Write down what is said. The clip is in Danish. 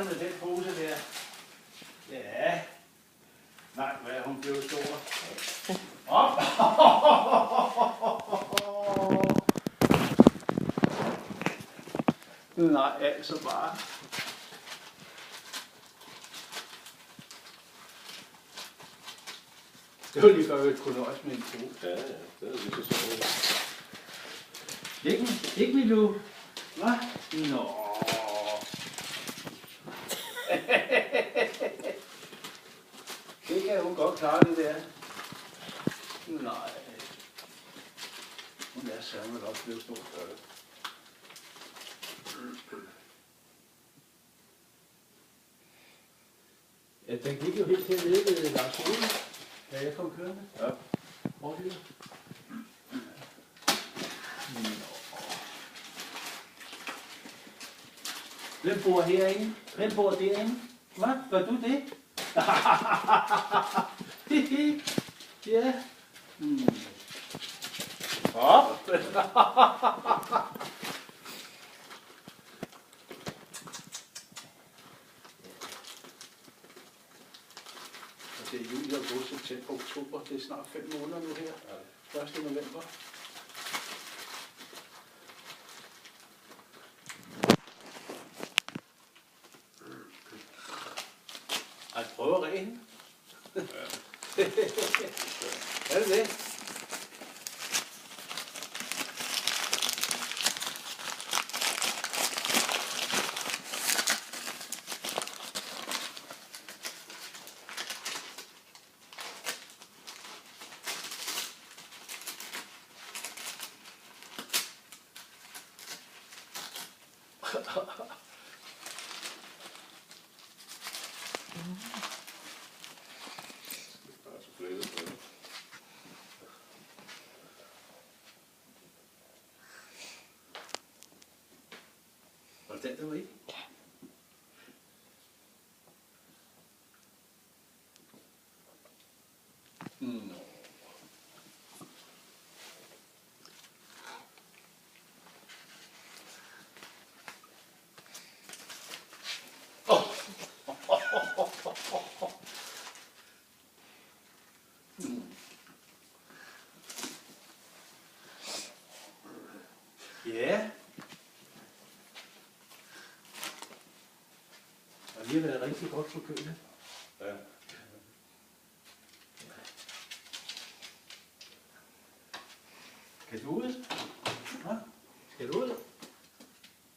med den pose der. Ja. Nej, hvad er hun blevet stor? Op! Nej, altså bare. Det var lige før, vi kunne nøjes med en pose. Ja, det er lige så sjovt. Ikke Milou? Hvad? Nå. Det kan hun godt klare, det der. Nej. Hun er sammen godt blevet stor for det. Ja, den gik jo helt til at nede ved Lars Rode, da jeg kom kørende. Ja. Hvor er det? Hvem bor herinde? Hvem bor derinde? Hvad? Gør du det? Ja. Op. Det er juli, august, september, oktober. Det er snart 5 måneder nu her. 1. november. Ej, prøv at ren. Ja. Er det det? Var det den, der var i? Nå. Ja. Og lige har været rigtig godt for kølet. Ja. Kan du ud?